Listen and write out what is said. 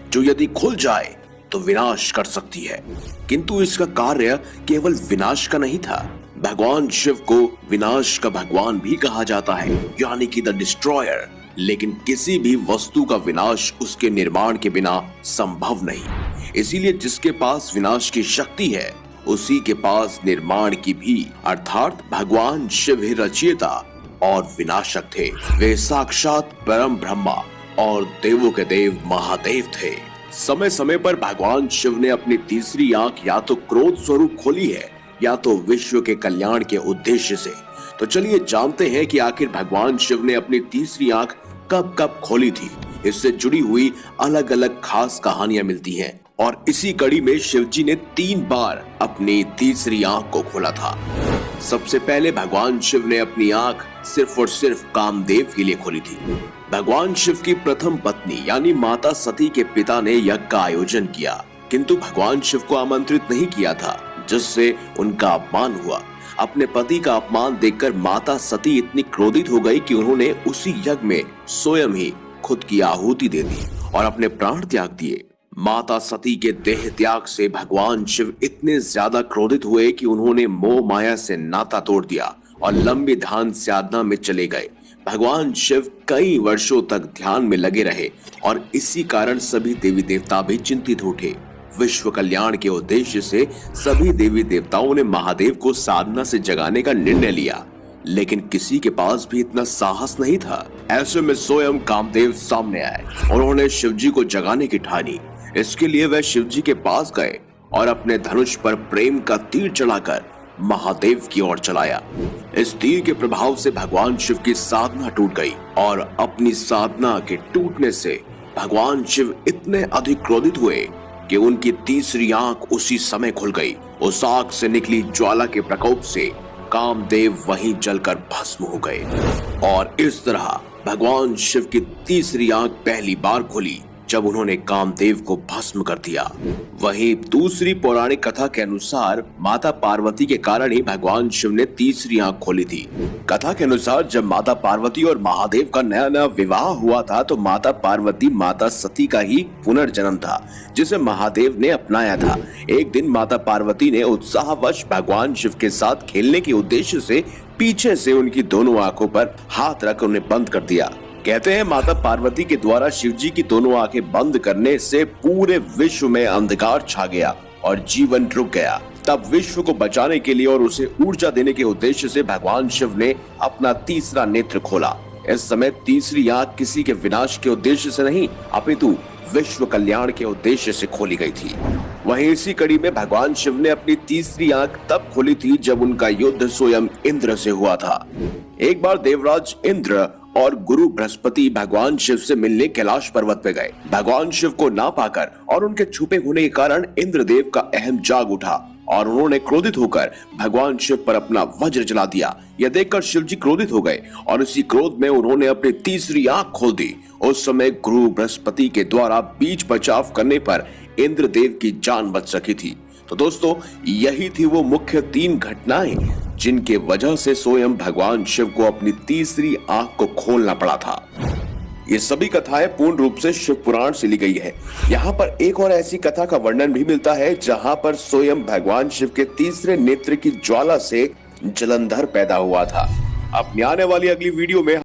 जो यदि खुल जाए तो विनाश कर सकती है। किंतु इसका कार्य केवल विनाश का नहीं था। भगवान शिव को विनाश का भगवान भी कहा जाता है, यानी कि द डिस्ट्रॉयर। लेकिन किसी भी वस्तु का विनाश उसके निर्माण के बिना संभव नहीं। इसीलिए जिसके पास विनाश की शक्ति है उसी के पास निर्माण की भी, अर्थात भगवान शिव ही रचयिता और विनाशक थे। वे साक्षात परम ब्रह्मा और देवों के देव महादेव थे। समय समय पर भगवान शिव ने अपनी तीसरी आंख या तो क्रोध स्वरूप खोली है या तो विश्व के कल्याण के उद्देश्य से। तो चलिए जानते हैं कि आखिर भगवान शिव ने अपनी तीसरी आंख कब कब खोली थी। इससे जुड़ी हुई अलग अलग खास कहानियां मिलती हैं और इसी कड़ी में शिवजी ने 3 बार अपनी तीसरी आंख को खोला था। सबसे पहले भगवान शिव ने अपनी आंख सिर्फ और सिर्फ कामदेव के लिए खोली थी। भगवान शिव की प्रथम पत्नी यानी माता सती के पिता ने यज्ञ का आयोजन किया, किंतु भगवान शिव को आमंत्रित नहीं किया था, जिससे उनका अपमान हुआ। अपने पति का अपमान देखकर माता सती इतनी क्रोधित हो गई कि उन्होंने उसी यज्ञ में स्वयं ही खुद की आहुति दे दी और अपने प्राण त्याग दिए। माता सती के देह त्याग से भगवान शिव इतने ज्यादा क्रोधित हुए कि उन्होंने मोह माया से नाता तोड़ दिया और लंबी ध्यान साधना में चले गए। भगवान शिव कई वर्षों तक ध्यान में लगे रहे और इसी कारण सभी देवी देवता भी चिंतित उठे। विश्व कल्याण के उद्देश्य से सभी देवी देवताओं ने महादेव को साधना से जगाने का निर्णय लिया, लेकिन किसी के पास भी इतना साहस नहीं था। ऐसे में स्वयं कामदेव सामने आए और उन्होंने शिवजी को जगाने की ठानी। इसके लिए वह शिवजी के पास गए और अपने धनुष पर प्रेम का तीर चढ़ाकर महादेव की ओर चलाया। इस तीर के प्रभाव से भगवान शिव की साधना टूट गई और अपनी साधना के टूटने से भगवान शिव इतने अधिक क्रोधित हुए कि उनकी तीसरी आंख उसी समय खुल गई। उस आंख से निकली ज्वाला के प्रकोप से कामदेव वहीं जलकर भस्म हो गए और इस तरह भगवान शिव की तीसरी आंख पहली बार खुली जब उन्होंने कामदेव को भस्म कर दिया। वहीं दूसरी पौराणिक कथा के अनुसार माता पार्वती के कारण ही भगवान शिव ने तीसरी आंख खोली थी। कथा के अनुसार जब माता पार्वती और महादेव का नया नया विवाह हुआ था तो माता पार्वती माता सती का ही पुनर्जन्म था, जिसे महादेव ने अपनाया था। एक दिन माता पार्वती ने उत्साहवश भगवान शिव के साथ खेलने के उद्देश्य से पीछे से उनकी दोनों आंखों पर हाथ रख उन्हें बंद कर दिया। कहते हैं माता पार्वती के द्वारा शिवजी की दोनों आंखें बंद करने से पूरे विश्व में अंधकार छा गया और जीवन रुक गया। तब विश्व को बचाने के लिए और उसे ऊर्जा देने के उद्देश्य से भगवान शिव ने अपना तीसरा नेत्र खोला। इस समय तीसरी आंख किसी के विनाश के उद्देश्य से नहीं अपितु विश्व कल्याण के उद्देश्य से खोली गई थी। वहीं इसी कड़ी में भगवान शिव ने अपनी तीसरी आंख तब खोली थी जब उनका युद्ध स्वयं इंद्र से हुआ था। एक बार देवराज इंद्र और गुरु बृहस्पति भगवान शिव से मिलने कैलाश पर्वत पे गए। भगवान शिव को ना पाकर और उनके छुपे होने के कारण इंद्रदेव का अहम जाग उठा और उन्होंने क्रोधित होकर भगवान शिव पर अपना वज्र चला दिया। यह देखकर शिव जी क्रोधित हो गए और इसी क्रोध में उन्होंने अपनी तीसरी आंख खोल दी। उस समय गुरु बृहस्पति के द्वारा बीच बचाव करने पर इंद्रदेव की जान बच सकी थी। तो दोस्तों, यही थी वो मुख्य 3 घटनाएं जिनके वजह से स्वयं भगवान शिव को अपनी तीसरी आंख को खोलना पड़ा था। ये सभी कथाएं पूर्ण रूप से शिव पुराण से ली गई है। यहाँ पर एक और ऐसी कथा का वर्णन भी मिलता है जहाँ पर स्वयं भगवान शिव के तीसरे नेत्र की ज्वाला से जलंधर पैदा हुआ था। अपनी आने वाली अगली वीडियो में